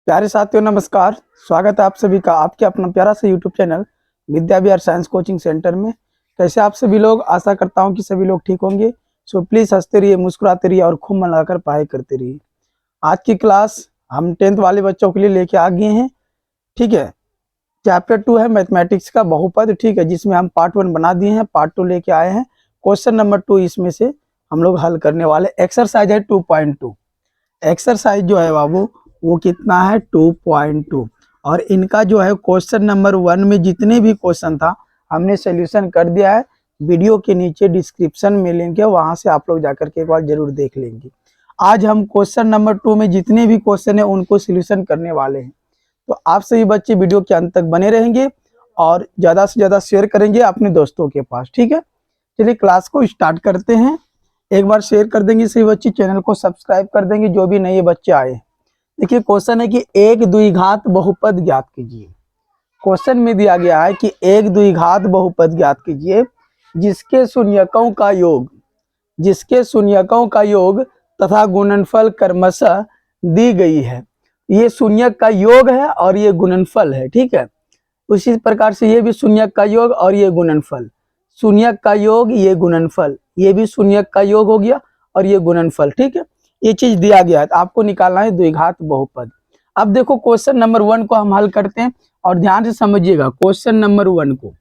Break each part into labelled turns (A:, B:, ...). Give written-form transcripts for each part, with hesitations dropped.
A: प्यारे साथियों नमस्कार। स्वागत है आप सभी का आपके अपना प्यारा सा YouTube channel Vidya Vihar science coaching centre में। कैसे आप सभी लोग, आशा करता हूं कि सभी लोग ठीक होंगे। सो प्लीज हंसते रहिए, मुस्कुराते रहिए और खूब मन लगाकर पढ़ाई करते रहिए। आज की क्लास हम 10th वाले बच्चों के लिए लेके आ गए हैं। ठीक है, चैप्टर 2 है मैथमेटिक्स का बहुपद। ठीक है, जिसमें हम पार्ट 1 बना दिए हैं, पार्ट 2 लेके आए हैं। क्वेश्चन नंबर 2 इसमें से हम लोग हल करने वाले। एक्सरसाइज है 2.2। एक्सरसाइज जो है बाबू वो कितना है 2.2। और इनका जो है क्वेश्चन नंबर 1 में जितने भी क्वेश्चन था हमने सोल्यूशन कर दिया है। वीडियो के नीचे डिस्क्रिप्शन में लिंक है, वहां से आप लोग जाकर के एक बार जरूर देख लेंगे। आज हम क्वेश्चन नंबर 2 में जितने भी क्वेश्चन है उनको सोल्यूशन करने वाले हैं। तो आप सभी बच्चे वीडियो के अंत तक बने रहेंगे और ज्यादा से ज्यादा शेयर करेंगे अपने दोस्तों के पास। ठीक है, चलिए क्लास को स्टार्ट करते हैं। एक बार शेयर कर देंगे सभी बच्चे, चैनल को सब्सक्राइब कर देंगे जो भी नए बच्चे आए। देखिए क्वेश्चन है कि एक द्विघात बहुपद ज्ञात कीजिए। क्वेश्चन में दिया गया है कि एक द्विघात बहुपद ज्ञात कीजिए जिसके शून्यकों का योग तथा गुणनफल क्रमशः दी गई है। ये शून्यक का योग है और ये गुणनफल है। ठीक है, उसी प्रकार से ये भी शून्यक का योग और ये गुणनफल। शून्यक का योग, ये गुणनफल, ये भी शून्यक का योग हो गया और ये गुणनफल। ठीक है, ये चीज दिया गया है, तो आपको निकालना है द्विघात बहुपद। अब देखो क्वेश्चन नंबर 1 को हम हल करते हैं और ध्यान से समझिएगा क्वेश्चन नंबर 1 को।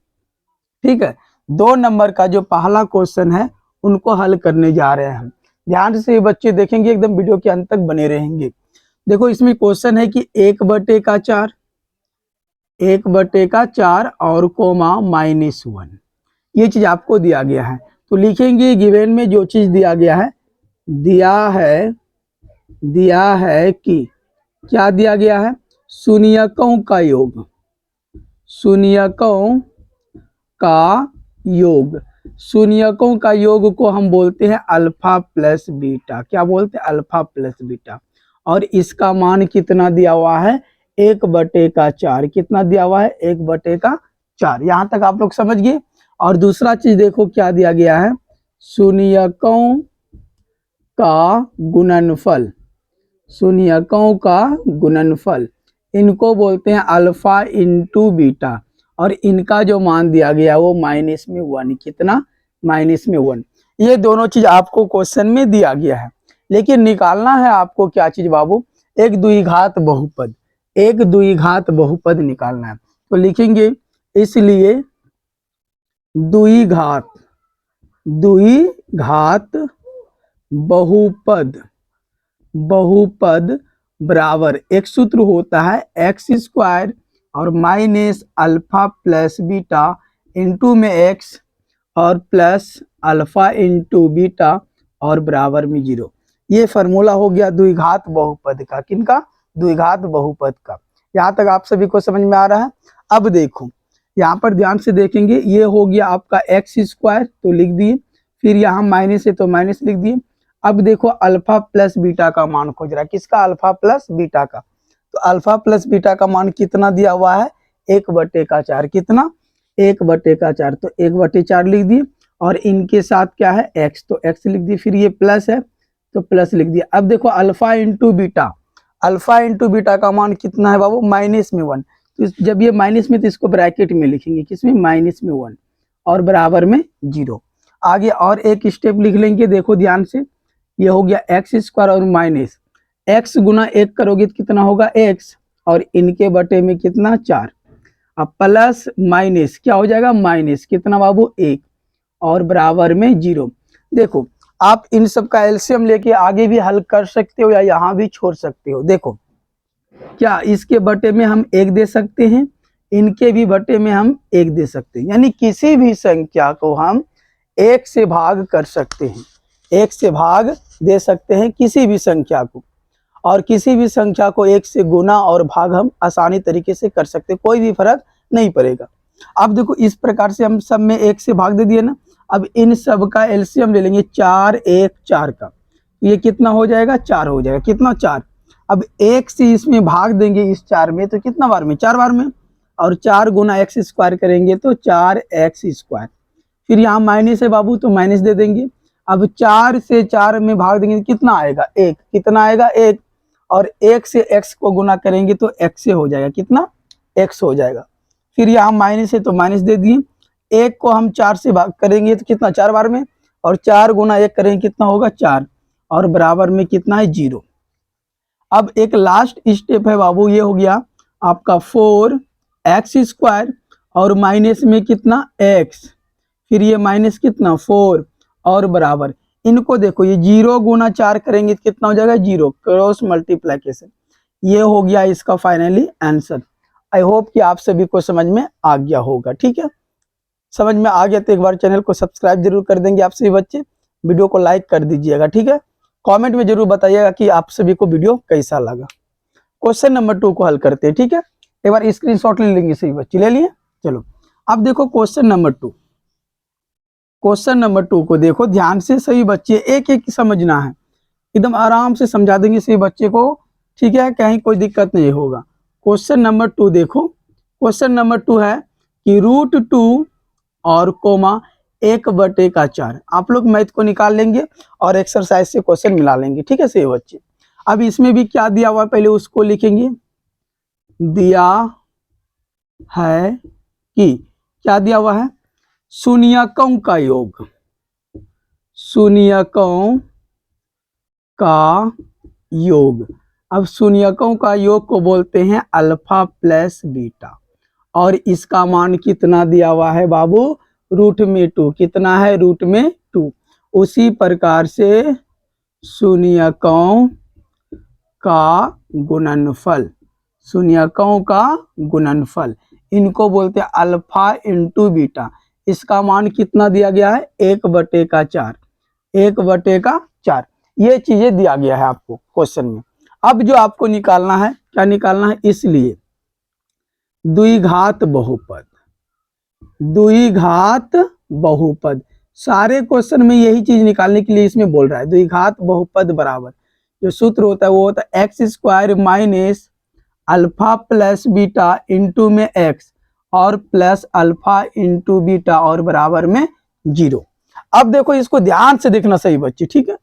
A: ठीक है, 2 नंबर का जो पहला क्वेश्चन है उनको हल करने जा रहे हैं हम। ध्यान से ये बच्चे देखेंगे, एकदम वीडियो के अंत तक बने रहेंगे। देखो इसमें क्वेश्चन है कि 1/4 और कोमा -1, ये चीज आपको दिया गया है। तो लिखेंगे गिवन में जो चीज दिया गया है, दिया है कि क्या दिया गया है, शून्यकों का योग। शून्यकों का योग को हम बोलते हैं अल्फा प्लस बीटा। क्या बोलते हैं? Alpha plus beta. और इसका मान कितना दिया हुआ है? 1/4। कितना दिया हुआ है? 1/4। यहां तक आप लोग समझ गए। और दूसरा चीज देखो क्या दिया गया है, शून्यकों का गुणनफल। इनको बोलते हैं अल्फा इंटू बीटा। और इनका जो मान दिया गया वो -1। कितना? -1। ये दोनों चीज आपको क्वेश्चन में दिया गया है, लेकिन निकालना है आपको क्या चीज बाबू? एक द्विघात बहुपद निकालना है। तो लिखेंगे इसलिए द्विघात बहुपद बराबर एक सूत्र होता है x² और minus alpha plus beta into में x और प्लस अल्फा इंटू बीटा और बराबर में 0। ये फार्मूला हो गया द्विघात बहुपद का। किनका? द्विघात बहुपद का। यहाँ तक आप सभी को समझ में आ रहा है? अब देखो यहाँ पर ध्यान से देखेंगे, ये हो गया आपका x² तो लिख दिए, फिर यहाँ माइनस है तो माइनस लिख दिए। अब देखो अल्फा प्लस बीटा का मान खोज रहा है। किसका? अल्फा प्लस बीटा का। तो अल्फा प्लस बीटा का मान कितना दिया हुआ है? 1/4। कितना? 1/4। तो 1/4 लिख दिए और इनके साथ क्या है? x, तो x लिख दिए। फिर ये प्लस है तो प्लस लिख दिया। अब देखो अल्फा इंटू बीटा का मान कितना है बाबू? -1। तो जब ये माइनस में तो इसको ब्रैकेट में लिखेंगे, किसमें? -1 और बराबर में 0। आगे और एक स्टेप लिख लेंगे, देखो ध्यान से। ये हो गया x² और माइनस x गुना 1 करोगे तो कितना होगा? x और इनके बटे में कितना? 4। अब प्लस माइनस क्या हो जाएगा? माइनस कितना बाबू? 1 और बराबर में 0। देखो आप इन सब का एलसीएम लेके आगे भी हल कर सकते हो या यहाँ भी छोड़ सकते हो। देखो क्या इसके बटे में हम 1 दे सकते हैं, इनके भी बटे में हम 1 दे सकते हैं, यानी किसी भी संख्या को हम 1 से भाग कर सकते हैं। 1 से भाग दे सकते हैं किसी भी संख्या को, और किसी भी संख्या को 1 से गुना और भाग हम आसानी तरीके से कर सकते हैं, कोई भी फर्क नहीं पड़ेगा। अब देखो इस प्रकार से हम सब में 1 से भाग दे दिए ना। अब इन सब का एलसीएम ले लेंगे, 4 1 4 का, ये कितना हो जाएगा? 4 हो जाएगा। कितना? 4। अब 1 से इसमें भाग देंगे इस 4 में तो कितना बार में? 4 बार में। और 4 गुना x² करेंगे तो 4x²। फिर यहाँ माइनस है बाबू तो माइनस दे देंगे। अब 4 से 4 में भाग देंगे तो कितना आएगा? 1। कितना आएगा? 1। और एक से x को गुना करेंगे तो x से हो जाएगा, कितना x हो जाएगा। फिर यहाँ माइनस है तो माइनस दे दिए, एक को हम 4 से भाग करेंगे तो कितना 4 बार में, और 4 गुना 1 करेंगे कितना होगा 4, और बराबर में कितना है 0। अब एक लास्ट स्टेप है बाबू, ये हो गया आपका 4x² और माइनस में कितना x, फिर ये माइनस कितना 4 और बराबर, इनको देखो ये 0 गुना 4 करेंगे तो कितना हो जाएगा 0, क्रॉस मल्टीप्लिकेशन। ये हो गया इसका फाइनली आंसर। आई होप कि आप सभी को समझ में आ गया होगा। ठीक है, समझ में आ गया तो एक बार चैनल को सब्सक्राइब जरूर कर देंगे आप सभी बच्चे, वीडियो को लाइक कर दीजिएगा। ठीक है, कमेंट में जरूर बताइएगा कि आप सभी को वीडियो कैसा लगा। क्वेश्चन नंबर 2 को हल करते हैं। ठीक है, एक बार स्क्रीनशॉट ले लेंगे सभी बच्चे, ले लिए। चलो अब देखो क्वेश्चन नंबर 2, क्वेश्चन नंबर 2 को देखो ध्यान से सभी बच्चे, एक एक समझना है, एकदम आराम से समझा देंगे सभी बच्चे को। ठीक है, कहीं कोई दिक्कत नहीं होगा। क्वेश्चन नंबर 2 देखो, क्वेश्चन नंबर 2 है कि √2 और कोमा 1/4। आप लोग मैथ को निकाल लेंगे और एक्सरसाइज से क्वेश्चन मिला लेंगे। ठीक है सही बच्चे, अब इसमें भी क्या दिया हुआ है पहले उसको लिखेंगे। दिया है कि क्या दिया हुआ है, शून्यकों का योग, शून्यकों का योग। अब शून्यकों का योग को बोलते हैं अल्फा प्लस बीटा, और इसका मान कितना दिया हुआ है बाबू, √2। कितना है, √2। उसी प्रकार से शून्यकों का गुणनफल, शून्यकों का गुणनफल, इनको बोलते हैं अल्फा इंटू बीटा। इसका मान कितना दिया गया है, 1/4, 1/4। ये चीजें दिया गया है आपको क्वेश्चन में। अब जो आपको निकालना है, क्या निकालना है, इसलिए द्विघात बहुपद, द्विघात बहुपद, सारे क्वेश्चन में यही चीज निकालने के लिए इसमें बोल रहा है। द्विघात बहुपद बराबर जो सूत्र होता है वो होता है x² minus alpha plus beta into में x और प्लस अल्फा इंटू बीटा और बराबर में 0। अब देखो इसको ध्यान से देखना सही बच्चे। ठीक है,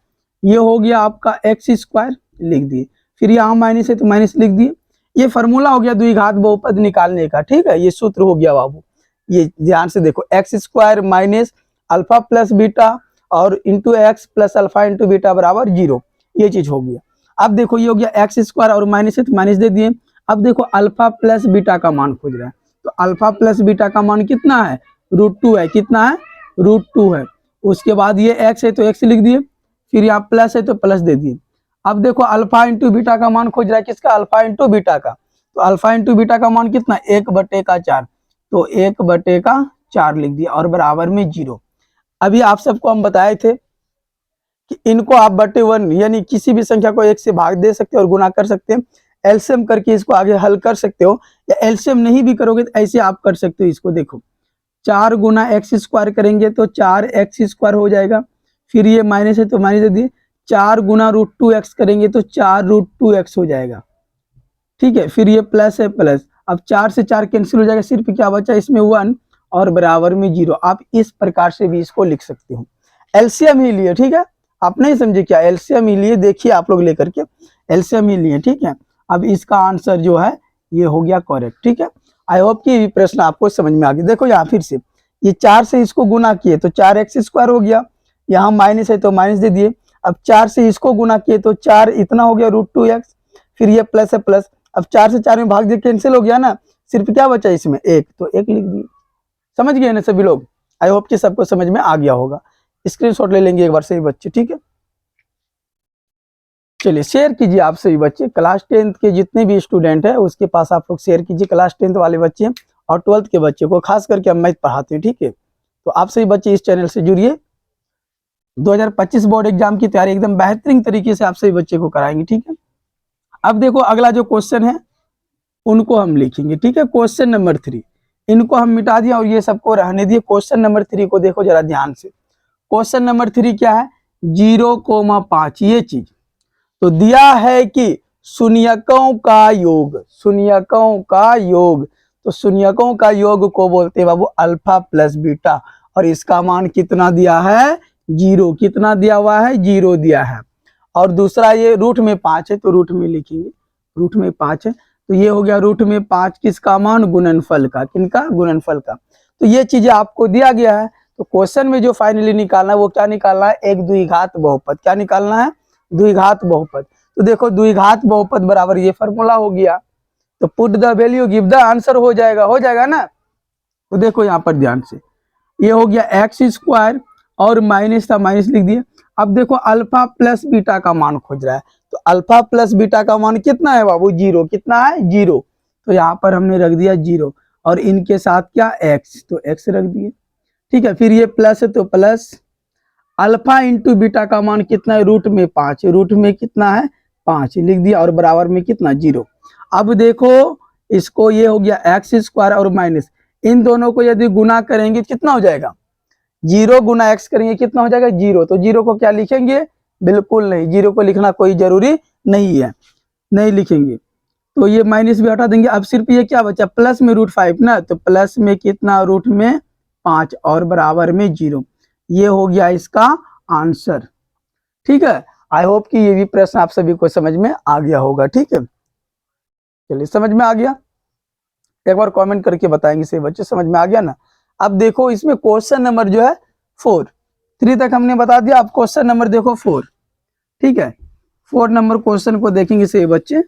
A: ये हो गया आपका x² लिख दिए, फिर यहाँ माइनस है तो माइनस लिख दिए। ये फॉर्मूला हो गया द्विघात बहुपद निकालने का। ठीक है, ये सूत्र हो गया बाबू, ये ध्यान से देखो, x² minus alpha plus beta और into x plus alpha into beta बराबर 0। ये चीज हो गया। अब देखो ये हो गया x² और माइनस है तो माइनस दे दिए। अब देखो अल्फा प्लस बीटा का मान खोज रहा है, तो अल्फा प्लस बीटा का मान कितना है, √2 है। कितना है, √2 है। उसके बाद ये x है तो x लिख दिए, फिर यहाँ प्लस है तो प्लस दे दिए। अब देखो अल्फा इंटू बीटा का मान खोज रहा है, किसका, अल्फा इंटू बीटा का। तो अल्फा इंटू बीटा का मान कितना, 1/4, तो 1/4 लिख दिया और बराबर में 0। अभी आप सबको हम बताए थे कि इनको आप /1 यानी किसी भी संख्या को 1 से भाग दे सकते हो और गुना कर सकते हैं, एलसीएम करके इसको आगे हल कर सकते हो, या एलसीएम नहीं भी करोगे तो ऐसे आप कर सकते हो। इसको देखो 4 गुना x² करेंगे तो 4x² हो जाएगा, फिर ये माइनस है तो माइनस दे दिए, 4 गुना √2x करेंगे तो 4√2x हो जाएगा। ठीक है, फिर ये प्लस है प्लस, अब 4 से 4 कैंसिल हो जाएगा, सिर्फ क्या बचा इसमें 1 और बराबर में 0। आप इस प्रकार से भी इसको लिख सकते हो, एलसीएम ही लिए। ठीक है, आप नहीं समझे क्या, एलसीएम ही लिए, देखिए आप लोग लेकर के एलसीएम ही लिए। ठीक है, अब इसका आंसर जो है ये हो गया करेक्ट। ठीक है, आई होप कि प्रश्न आपको समझ में आ गया। देखो यहाँ फिर से ये 4 से इसको गुना किए तो 4x² हो गया, यहाँ माइनस है तो माइनस दे दिए। अब 4 से इसको गुना किए तो 4 इतना हो गया √2x, फिर ये प्लस है प्लस, अब 4 से 4 में भाग दिए, कैंसिल हो गया ना, सिर्फ क्या बचा इसमें 1, तो 1 लिख दिए। समझ गए ना सभी लोग, आई होप कि सबको समझ में आ गया होगा। स्क्रीनशॉट ले लेंगे एक बार सही बच्चे। ठीक है, चलिए शेयर कीजिए आप सभी बच्चे, क्लास 10th के जितने भी स्टूडेंट है उसके पास आप लोग शेयर कीजिए, क्लास 10th वाले बच्चे और 12th के बच्चे को, खास करके हम मैथ पढ़ाते हैं। ठीक है, तो आप सभी बच्चे इस चैनल से जुड़िए, 2025 बोर्ड एग्जाम की तैयारी एकदम बेहतरीन तरीके से आप सभी बच्चे को कराएंगे। ठीक है, अब देखो अगला जो क्वेश्चन है उनको हम लिखेंगे। ठीक है, क्वेश्चन नंबर 3, इनको हम मिटा दिया और ये सबको रहने दिए। क्वेश्चन नंबर 3 को देखो जरा ध्यान से। क्वेश्चन नंबर 3 क्या है, 0,5। ये चीज तो दिया है कि शून्यकों का योग, शून्यकों का योग, तो शून्यकों का योग को बोलते हैं बाबू अल्फा प्लस बीटा, और इसका मान कितना दिया है, 0। कितना दिया हुआ है, 0 दिया है। और दूसरा ये रूट में 5 है तो रूट में लिखेंगे, रूट में 5 है तो ये हो गया रूट में 5 किसका मान, गुणनफल का, किनका, गुणनफल का। तो ये चीजें आपको दिया गया है। तो क्वेश्चन में जो फाइनली निकालना है वो क्या निकालना है, एक द्विघात बहुपद। क्या निकालना है, द्विघात बहुपद। तो देखो द्विघात बहुपद बराबर ये फॉर्मूला हो गया, तो put the value give the answer हो जाएगा ना। तो देखो यहाँ पर ध्यान से, ये हो गया एक्स स्क्वायर और माइनस था, माइनस लिख दिए। अब देखो अल्फा प्लस बीटा का मान खोज रहा है, तो अल्फा प्लस बीटा का मान कितना है बाबू, 0। कितना है, 0। तो यहाँ पर हमने रख दिया 0 और इनके साथ क्या, एक्स, तो एक्स रख दिए। ठीक है, फिर ये प्लस है तो प्लस अल्फा इंटू बीटा का मान कितना है, रूट में 5, रूट में कितना है, 5 लिख दिया और बराबर में कितना, 0। अब देखो इसको, ये हो गया एक्स स्क्वायर और माइनस, इन दोनों को यदि गुना करेंगे कितना हो जाएगा, 0 गुना एक्स करेंगे कितना हो जाएगा, 0। तो 0 को क्या लिखेंगे, बिल्कुल नहीं, 0 को लिखना कोई जरूरी नहीं है, नहीं लिखेंगे। तो ये माइनस भी हटा देंगे। अब सिर्फ ये क्या बचा, प्लस में √5 ना, तो प्लस में कितना, रूट में 5 और बराबर में 0। ये हो गया इसका आंसर। ठीक है, आई होप कि ये भी प्रश्न आप सभी को समझ में आ गया होगा। ठीक है, चलिए समझ में आ गया, एक बार कमेंट करके बताएंगे सही बच्चे, समझ में आ गया ना। अब देखो इसमें क्वेश्चन नंबर जो है 4, 3 तक हमने बता दिया। अब क्वेश्चन नंबर देखो 4। ठीक है, 4 नंबर क्वेश्चन को देखेंगे सही बच्चे।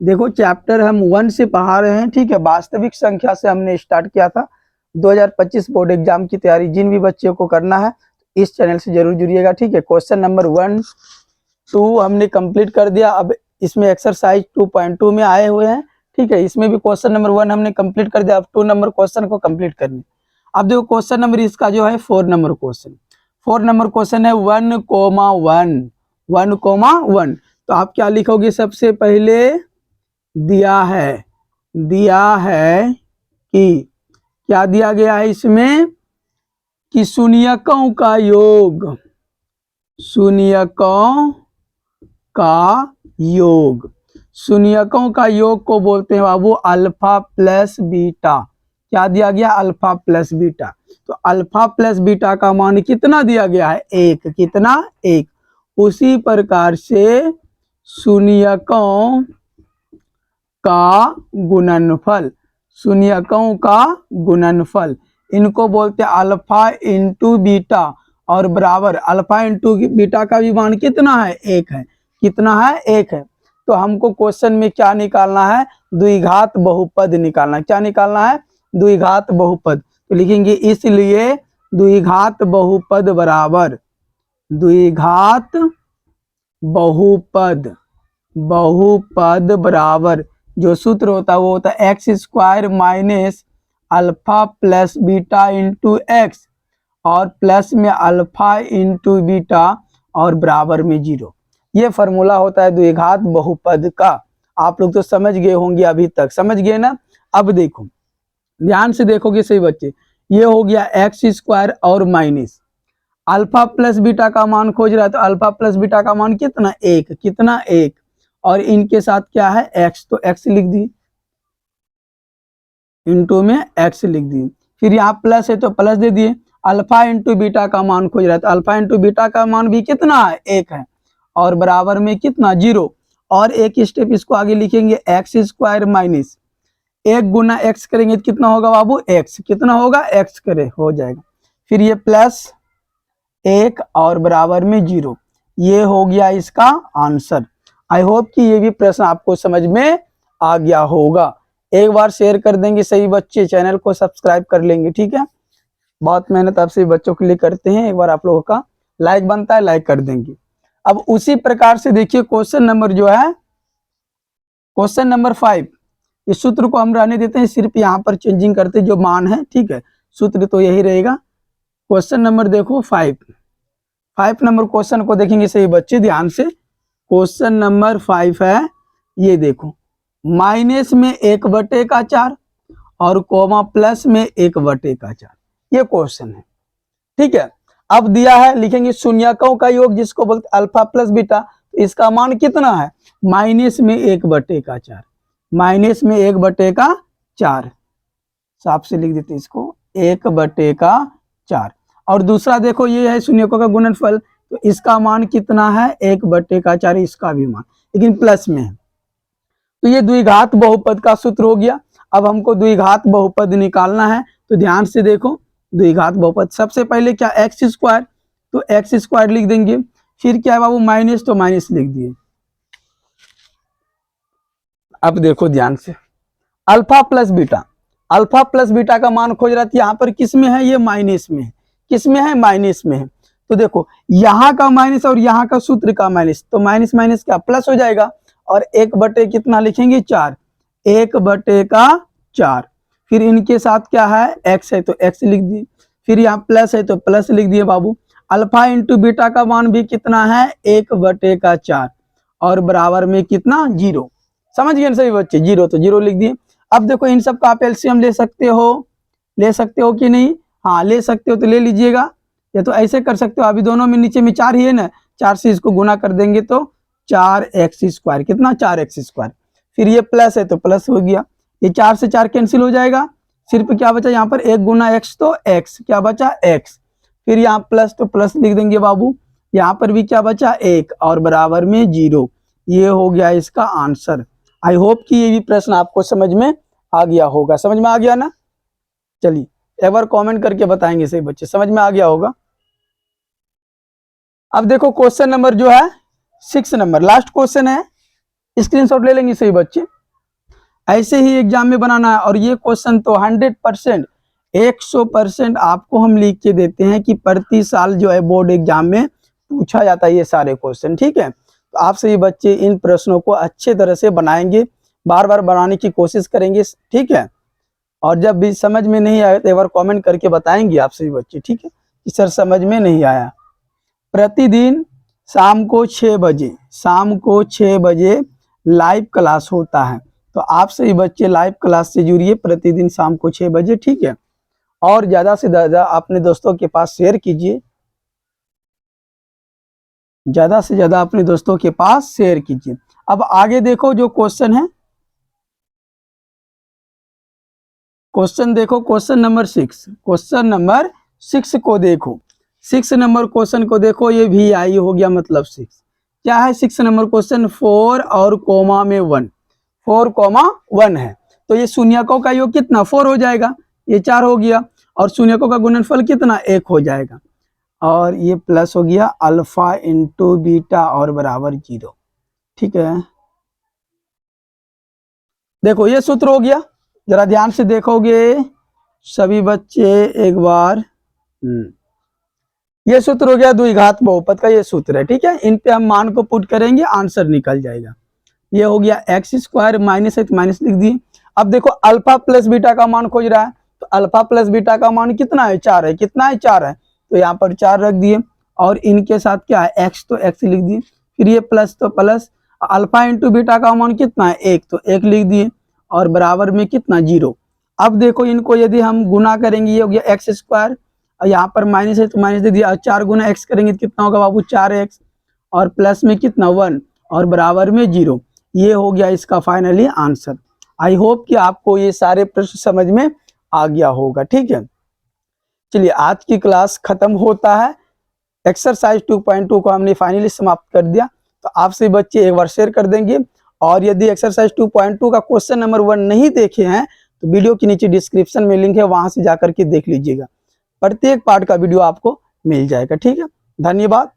A: देखो चैप्टर हम 1 से पढ़ा रहे हैं। ठीक है, वास्तविक संख्या से हमने स्टार्ट किया था। 2025 बोर्ड एग्जाम की तैयारी जिन भी बच्चों को करना है इस चैनल से जरूर जुड़िएगा। ठीक है, क्वेश्चन नंबर 1, 2 हमने कंप्लीट कर दिया। अब इसमें एक्सरसाइज 2.2 में आए हुए हैं। ठीक है, इसमें भी क्वेश्चन नंबर 1 हमने कंप्लीट कर दिया। अब 2 नंबर क्वेश्चन को कंप्लीट करने। अब देखो क्वेश्चन नंबर इसका जो है 4 नंबर क्वेश्चन, 4 नंबर क्वेश्चन है 1,1, 1,1। तो आप क्या लिखोगे, सबसे पहले दिया है कि क्या दिया गया है इसमें, कि शून्यकों का योग, शून्यकों का योग, शून्यकों का योग को बोलते हैं बाबू अल्फा प्लस बीटा। क्या दिया गया, अल्फा प्लस बीटा। तो अल्फा प्लस बीटा का मान कितना दिया गया है, 1। कितना, 1। उसी प्रकार से शून्यकों का गुणनफल, शून्यकों का गुणनफल, इनको बोलते हैं अल्फा इंटू बीटा और बराबर, अल्फा इंटू बीटा का भी मान कितना है, 1 है। कितना है, 1 है। तो हमको क्वेश्चन में क्या निकालना है, द्विघात बहुपद निकालना है। क्या निकालना है, द्विघात बहुपद। तो लिखेंगे इसलिए द्विघात बहुपद बराबर, द्विघात बहुपद, बहुपद बराबर जो सूत्र होता है वो होता है x square minus alpha plus beta into x और प्लस में अल्फा इंटू बीटा और बराबर में 0। ये फॉर्मूला होता है द्विघात बहुपद का। आप लोग तो समझ गए होंगे, अभी तक समझ गए ना। अब देखो ध्यान से देखोगे सही बच्चे, ये हो गया एक्स स्क्वायर और माइनस अल्फा प्लस बीटा का मान खोज रहा है, तो अल्फा प्लस बीटा का मान कितना, 1। कितना, 1। और इनके साथ क्या है, एक्स, तो एक्स लिख दी, इंटू में एक्स लिख दी। फिर यहाँ प्लस है तो प्लस दे दिए। अल्फा इंटू बीटा का मान खोज रहा है, तो अल्फा इंटू बीटा का मान भी कितना है, 1 है और बराबर में कितना, 0। और एक स्टेप इसको आगे लिखेंगे एक्स स्क्वायर माइनस 1 गुना एक्स करेंगे तो कितना होगा बाबू, एक्स। कितना होगा, एक्स करे हो जाएगा। फिर ये प्लस 1 और बराबर में 0। ये हो गया इसका आंसर। आई होप कि ये भी प्रश्न आपको समझ में आ गया होगा। एक बार शेयर कर देंगे सही बच्चे, चैनल को सब्सक्राइब कर लेंगे। ठीक है, बहुत मेहनत आप सभी बच्चों के लिए करते हैं। एक बार आप लोगों का लाइक बनता है, लाइक कर देंगे। अब उसी प्रकार से देखिए क्वेश्चन नंबर जो है, क्वेश्चन नंबर 5, इस सूत्र को हम रहने देते हैं, सिर्फ यहाँ पर चेंजिंग करते जो मान है। ठीक है, सूत्र तो यही रहेगा। क्वेश्चन नंबर देखो 5 नंबर क्वेश्चन को देखेंगे सही बच्चे ध्यान से। क्वेश्चन नंबर 5 है, ये देखो माइनस में 1/4 और कोमा प्लस में 1/4, ये क्वेश्चन है। ठीक है, अब दिया है, लिखेंगे शून्यकों का योग जिसको बोलते अल्फा प्लस बीटा, तो इसका मान कितना है, माइनस में 1/4, माइनस में 1/4, साफ से लिख देते इसको 1/4। और दूसरा देखो ये है शून्यकों का गुणनफल, तो इसका मान कितना है 1/4, इसका भी मान, लेकिन प्लस में है। तो ये द्विघात बहुपद का सूत्र हो गया। अब हमको द्विघात बहुपद निकालना है, तो ध्यान से देखो द्विघात बहुपद। सबसे पहले क्या एक्स स्क्वायर, तो एक्स स्क्वायर लिख देंगे, फिर क्या है बाबू माइनस, तो माइनस लिख दिए। अब देखो ध्यान से alpha plus beta, alpha plus beta का मान खोज रहा था, यहाँ पर किस में है, ये माइनस में है, किस में है, माइनस में है। तो देखो यहाँ का माइनस और यहाँ का सूत्र का माइनस, तो माइनस माइनस क्या प्लस हो जाएगा, और 1/, कितना लिखेंगे 4, 1/4। फिर इनके साथ क्या है एक्स है, तो एक्स लिख दिए, फिर यहाँ प्लस है तो प्लस लिख दिए बाबू। अल्फा इंटू बीटा का मान भी कितना है 1/4, और बराबर में कितना 0। समझ गए सभी बच्चे, 0 तो 0 लिख दिए। अब देखो इन सब का आप एलसीएम ले सकते हो कि नहीं, हाँ ले सकते हो, तो ले लीजिएगा, या तो ऐसे कर सकते हो, अभी दोनों में नीचे में 4 ही है ना, 4 से इसको गुना कर देंगे तो 4x², कितना 4x²। फिर ये प्लस है तो प्लस हो गया, ये 4 से 4 कैंसिल हो जाएगा, सिर्फ क्या बचा यहाँ पर 1 गुना x, तो x क्या बचा x। फिर यहाँ प्लस तो प्लस लिख देंगे बाबू, यहाँ पर भी क्या बचा 1 और बराबर में 0। ये हो गया इसका आंसर। आई होप कि ये भी प्रश्न आपको समझ में आ गया होगा, समझ में आ गया ना। चलिए एक बार कमेंट करके बताएंगे सही बच्चे, समझ में आ गया होगा। अब देखो क्वेश्चन नंबर जो है 6 नंबर लास्ट क्वेश्चन है, स्क्रीनशॉट ले लेंगे सही बच्चे, ऐसे ही एग्जाम में बनाना है। और ये क्वेश्चन तो 100% 100% आपको हम लिख के देते हैं कि प्रति साल जो है बोर्ड एग्जाम में पूछा जाता है ये सारे क्वेश्चन, ठीक है। तो आपसे ये बच्चे इन प्रश्नों को अच्छे तरह से बनाएंगे, बार बार बनाने की कोशिश करेंगे, ठीक है। और जब भी समझ में नहीं आए तो एक बार कमेंट करके बताएंगे आपसे भी बच्चे, ठीक है, कि सर समझ में नहीं आया। प्रतिदिन शाम को 6 बजे, शाम को 6 बजे लाइव क्लास होता है, तो आप सभी बच्चे लाइव क्लास से जुड़िए प्रतिदिन शाम को 6 बजे, ठीक है। और ज़्यादा से ज़्यादा अपने दोस्तों के पास शेयर कीजिए, ज़्यादा से ज़्यादा अपने दोस्तों के पास शेयर कीजिए। अब आगे देखो जो क्वेश्चन है, क्वेश्चन देखो क्वेश्चन नंबर 6, क्वेश्चन नंबर 6 को देखो, 6 नंबर क्वेश्चन को देखो, ये भी आई हो गया मतलब 6 क्या है 6 नंबर क्वेश्चन 4 और कोमा में 1, 4,1 है, तो ये शून्यकों का योग कितना 4 हो जाएगा, ये 4 हो गया, और शून्यकों का गुणनफल कितना 1 हो जाएगा, और ये प्लस हो गया अल्फा इंटू बीटा और बराबर 0, ठीक है। देखो ये सूत्र हो गया, जरा ध्यान से देखोगे सभी बच्चे एक बार, ये सूत्र हो गया द्विघात बहुपद का, ये सूत्र है, ठीक है। इन पे हम मान को पुट करेंगे, आंसर निकल जाएगा। ये हो गया x² माइनस है तो माइनस लिख दिए। अब देखो अल्फा प्लस बीटा का मान खोज रहा है, तो अल्फा प्लस बीटा का मान कितना है 4 है, कितना है 4 है, तो यहाँ पर 4 रख दिए, और इनके साथ क्या है x, तो x लिख दिए, फिर ये प्लस तो प्लस, अल्फा इंटू बीटा का मान कितना है 1, तो 1 लिख दिए, और बराबर में कितना 0। अब देखो इनको यदि हम गुना करेंगे, ये हो गया x², और यहाँ पर माइनस है तो माइनस दे दिया, और 4 गुना x करेंगे तो कितना होगा बाबू 4x, और प्लस में कितना 1 और बराबर में 0। ये हो गया इसका फाइनली आंसर। आई होप कि आपको ये सारे प्रश्न समझ में आ गया होगा, ठीक है। चलिए आज की क्लास खत्म होता है, एक्सरसाइज 2.2 को हमने फाइनली समाप्त कर दिया। तो आपसे बच्चे एक बार शेयर कर देंगे, और यदि एक्सरसाइज 2.2 का क्वेश्चन नंबर 1 नहीं देखे हैं तो वीडियो के नीचे डिस्क्रिप्शन में लिंक है, वहां से जाकर के देख लीजिएगा, प्रत्येक पार्ट का वीडियो आपको मिल जाएगा, ठीक है। धन्यवाद।